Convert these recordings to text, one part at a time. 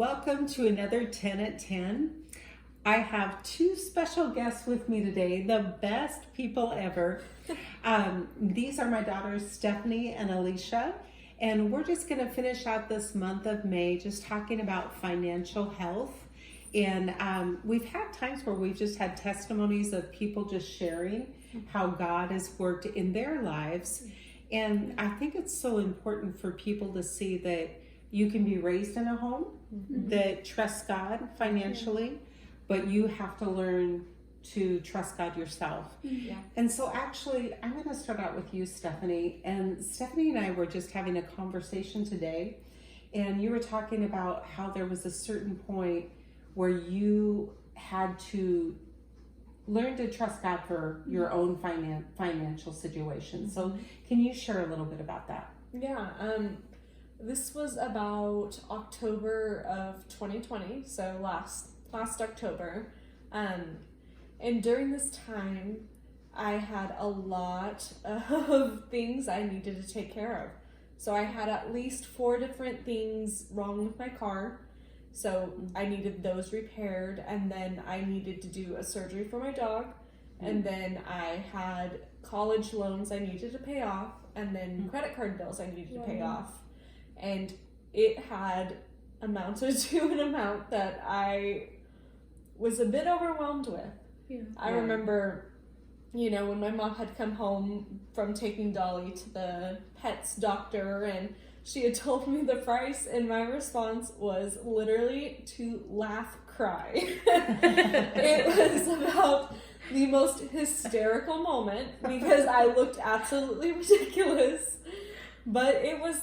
Welcome to another 10 at 10. I have two special guests with me today, the best people ever. These are my daughters, Stephanie and Alicia, and we're just going to finish out this month of May just talking about financial health. And we've had times where we've just had testimonies of people just sharing how God has worked in their lives. And I think it's so important for people to see that you can be raised in a home that trusts God financially, but you have to learn to trust God yourself. And so actually, I'm going to start out with you, Stephanie. And Stephanie and I were just having a conversation today, and you were talking about how there was a certain point where you had to learn to trust God for your own financial situation. So can you share a little bit about that? This was about October of 2020, so last October. And during this time, I had a lot of things I needed to take care of. So I had at least 4 different things wrong with my car. So I needed those repaired, and then I needed to do a surgery for my dog. And then I had college loans I needed to pay off, and then credit card bills I needed to pay off. And it had amounted to an amount that I was a bit overwhelmed with. I remember, when my mom had come home from taking Dolly to the pet's doctor, and she had told me the price, and my response was literally to laugh, cry. It was about the most hysterical moment because I looked absolutely ridiculous, but it was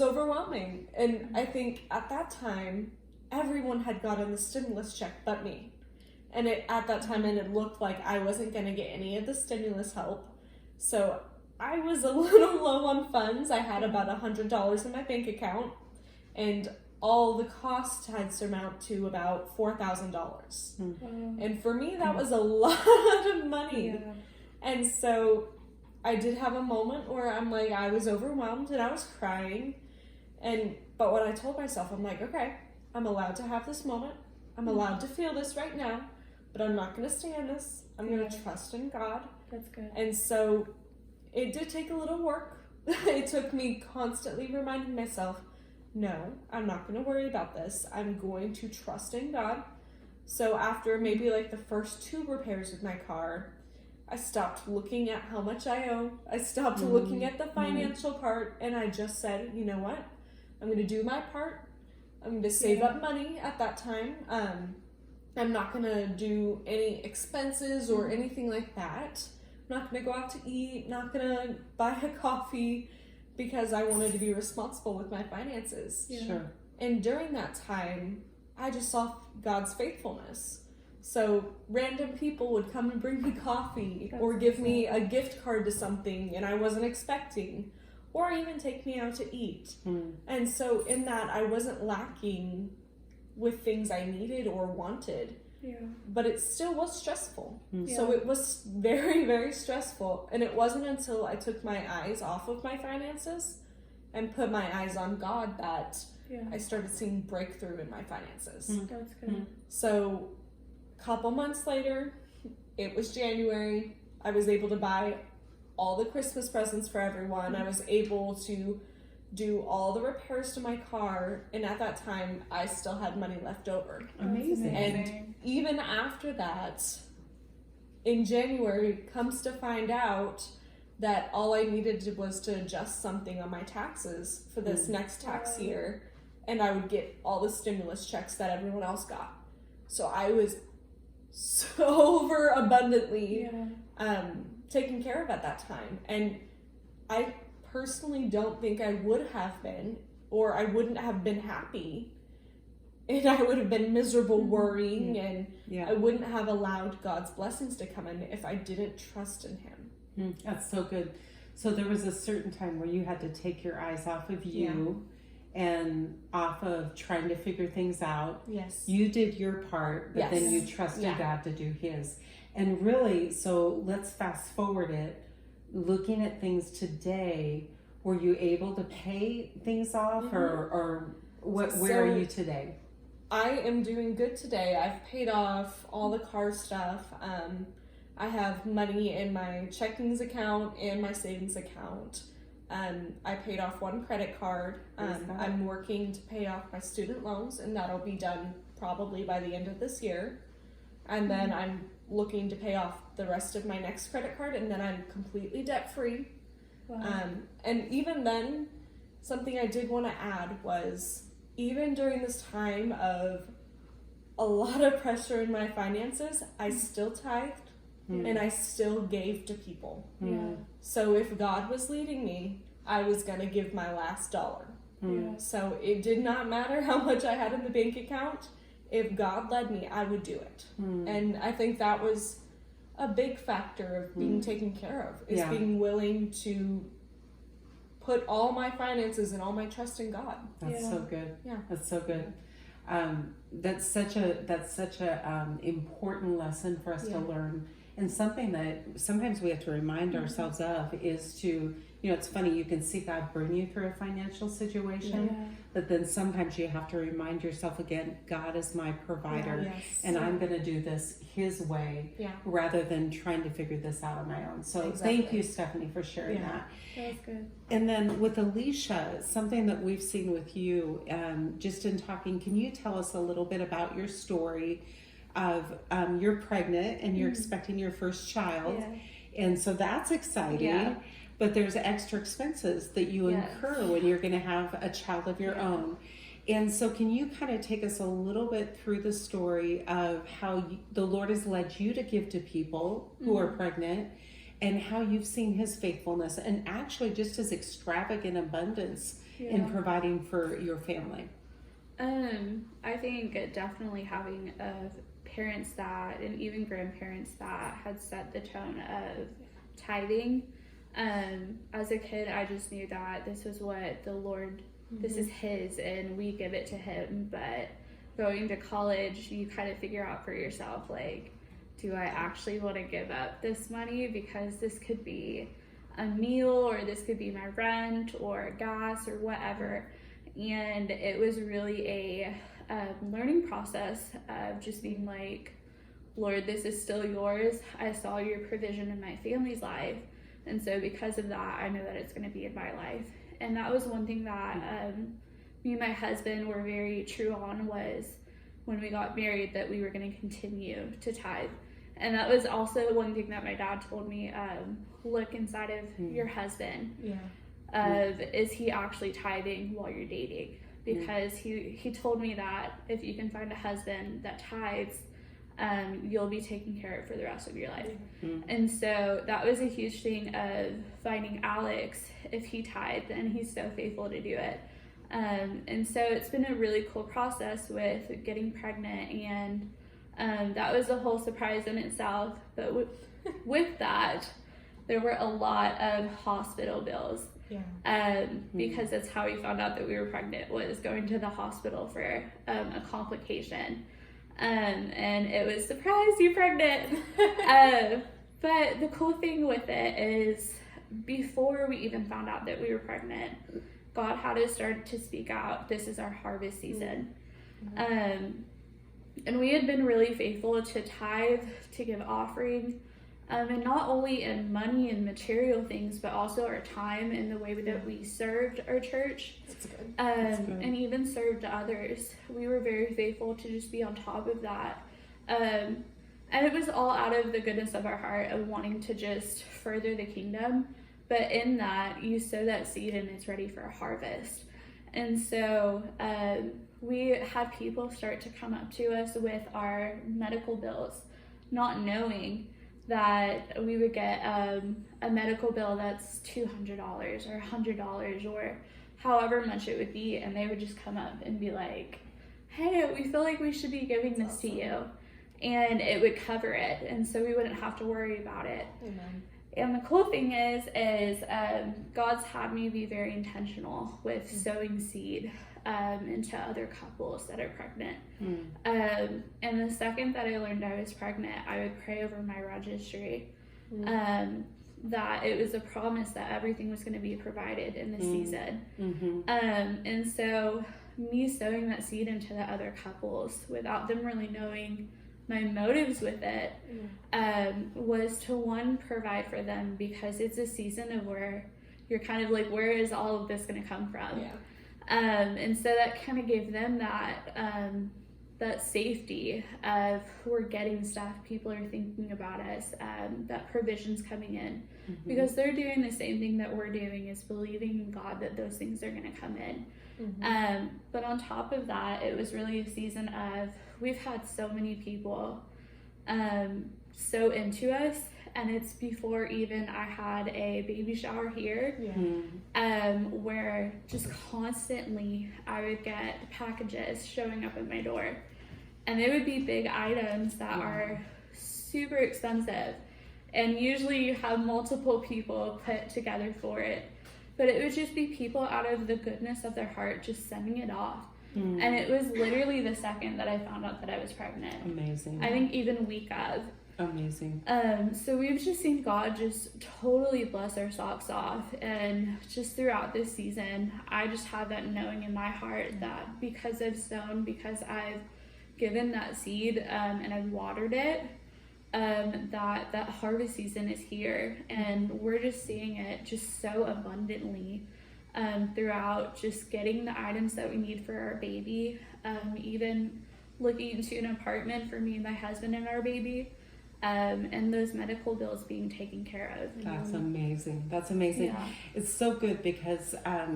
overwhelming. And I think at that time, everyone had gotten the stimulus check but me. And at that time, it looked like I wasn't going to get any of the stimulus help. So I was a little low on funds. I had about $100 in my bank account, and all the costs had surmount to about $4,000. And for me, that was a lot of money. And so I did have a moment where I was overwhelmed and I was crying. But what I told myself, I'm like, okay, I'm allowed to have this moment. I'm allowed to feel this right now, but I'm not going to stay in this. I'm going to trust in God. That's good. And so it did take a little work. It took me constantly reminding myself, no, I'm not going to worry about this. I'm going to trust in God. So after maybe the first 2 repairs with my car, I stopped looking at how much I owe. I stopped looking at the financial part, and I just said, you know what? I'm going to do my part. I'm going to save up money at that time. I'm not going to do any expenses or anything like that. I'm not going to go out to eat, not going to buy a coffee, because I wanted to be responsible with my finances. Sure. And during that time, I just saw God's faithfulness. So random people would come and bring me coffee or give me a gift card to something and I wasn't expecting, or even take me out to eat. And so in that, I wasn't lacking with things I needed or wanted. But it still was stressful. So it was very, very stressful. And it wasn't until I took my eyes off of my finances and put my eyes on God that I started seeing breakthrough in my finances. That's good. So a couple months later, it was January, I was able to buy all the Christmas presents for everyone. I was able to do all the repairs to my car, and at that time I still had money left over. Amazing. And even after that, in January, comes to find out that all I needed was to adjust something on my taxes for this next tax year, and I would get all the stimulus checks that everyone else got. So I was so overabundantly taken care of at that time. And I personally don't think I would have been, or I wouldn't have been happy, and I would have been miserable worrying, and I wouldn't have allowed God's blessings to come in if I didn't trust in Him. That's so good. So there was a certain time where you had to take your eyes off of you and off of trying to figure things out. Yes. You did your part, but then you trusted God to do His. And really, so let's fast forward it. Looking at things today, were you able to pay things off, or where are you today? I am doing good today. I've paid off all the car stuff. I have money in my checkings account and my savings account. I paid off one credit card. I'm working to pay off my student loans, and that'll be done probably by the end of this year. And then I'm looking to pay off the rest of my next credit card, and then I'm completely debt free. Wow. And even then, something I did want to add was, even during this time of a lot of pressure in my finances, I still tithed and I still gave to people. Yeah. So if God was leading me, I was going to give my last dollar. Yeah. So it did not matter how much I had in the bank account. If God led me, I would do it. And I think that was a big factor of being taken care of, is being willing to put all my finances and all my trust in God. That's so good. Yeah. That's so good. That's such a important lesson for us to learn, and something that sometimes we have to remind ourselves of is to, it's funny, you can see God bring you through a financial situation, but then sometimes you have to remind yourself again, God is my provider, and I'm going to do this His way rather than trying to figure this out on my own. So thank you, Stephanie, for sharing that. That was good. And then with Alicia, something that we've seen with you, just in talking, can you tell us a little bit about your story of you're pregnant and you're expecting your first child, and so that's exciting, but there's extra expenses that you incur when you're going to have a child of your own. And so can you kind of take us a little bit through the story of how the Lord has led you to give to people who are pregnant, and how you've seen His faithfulness and actually just His extravagant abundance in providing for your family? I think definitely having parents that, and even grandparents that had set the tone of tithing. As a kid, I just knew that this was what the Lord, this is His, and we give it to Him. But going to college, you kind of figure out for yourself, like, do I actually want to give up this money? Because this could be a meal, or this could be my rent, or gas, or whatever. And it was really a learning process of just being like, Lord, this is still yours. I saw your provision in my family's life. And so because of that, I know that it's going to be in my life. And that was one thing that me and my husband were very true on, was when we got married, that we were going to continue to tithe. And that was also one thing that my dad told me, look inside of your husband. Is he actually tithing while you're dating? Because he told me that if you can find a husband that tithes, you'll be taken care of for the rest of your life. And so that was a huge thing of finding Alex. If he tithed, and he's so faithful to do it. And so it's been a really cool process with getting pregnant, and that was a whole surprise in itself. But with that, there were a lot of hospital bills. Because that's how we found out that we were pregnant, was going to the hospital for a complication. And it was, surprise, you're pregnant. But the cool thing with it is, before we even found out that we were pregnant, God had us start to speak out, this is our harvest season. And we had been really faithful to tithe, to give offering, and not only in money and material things, but also our time and the way that we served our church. That's good. And even served others. We were very faithful to just be on top of that. And it was all out of the goodness of our heart of wanting to just further the kingdom. But in that, you sow that seed and it's ready for a harvest. And so we had people start to come up to us with our medical bills, not knowing that we would get a medical bill that's $200 or $100 or however much it would be, and they would just come up and be like, hey, we feel like we should be giving this to you, and it would cover it, and so we wouldn't have to worry about it. Amen. And the cool thing is God's had me be very intentional with sowing seed into other couples that are pregnant. And the second that I learned I was pregnant, I would pray over my registry that it was a promise that everything was going to be provided in the season. And so me sowing that seed into the other couples without them really knowing my motives with it was to, one, provide for them, because it's a season of where you're kind of like, where is all of this going to come from? Yeah. And so that kind of gave them that safety of, we're getting stuff, people are thinking about us, that provision's coming in, because they're doing the same thing that we're doing, is believing in God that those things are going to come in. But on top of that, it was really a season of, we've had so many people so into us, and it's before even I had a baby shower here, where just constantly I would get packages showing up at my door, and they would be big items that are super expensive, and usually you have multiple people put together for it, but it would just be people out of the goodness of their heart just sending it off. And it was literally the second that I found out that I was pregnant. Amazing. I think even week of. Amazing. So we've just seen God just totally bless our socks off, and just throughout this season, I just have that knowing in my heart that because I've sown, because I've given that seed, and I've watered it, that harvest season is here, and we're just seeing it just so abundantly throughout just getting the items that we need for our baby, even looking into an apartment for me and my husband and our baby, and those medical bills being taken care of. That's amazing. That's amazing. Yeah. It's so good because,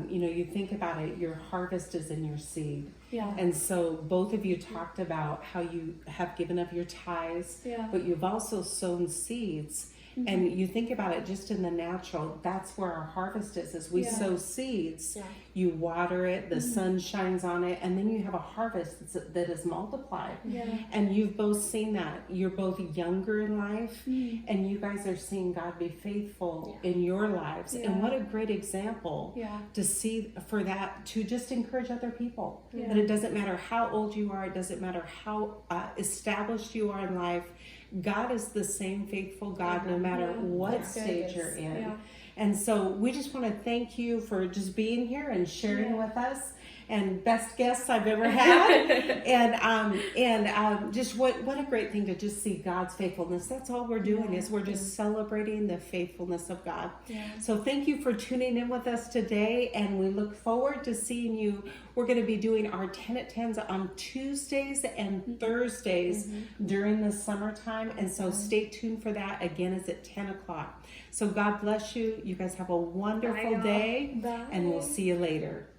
you think about it, your harvest is in your seed. Yeah. And so both of you talked about how you have given of your tithes, Yeah. but you've also sown seeds. And you think about it just in the natural, that's where our harvest is we sow seeds, you water it, the sun shines on it, and then you have a harvest that is multiplied. And you've both seen that. You're both younger in life, and you guys are seeing God be faithful in your lives. And what a great example to see for that, to just encourage other people. That it doesn't matter how old you are, it doesn't matter how established you are in life, God is the same faithful God no matter what stage you're in. And so we just want to thank you for just being here and sharing with us, and best guests I've ever had. and just what a great thing to just see God's faithfulness. That's all we're doing is we're just celebrating the faithfulness of God. So thank you for tuning in with us today, and we look forward to seeing you. We're going to be doing our 10 at 10s on Tuesdays and Thursdays during the summertime, and so stay tuned for that. Again, it's at 10 o'clock. So God bless you. You guys have a wonderful day, and we'll see you later.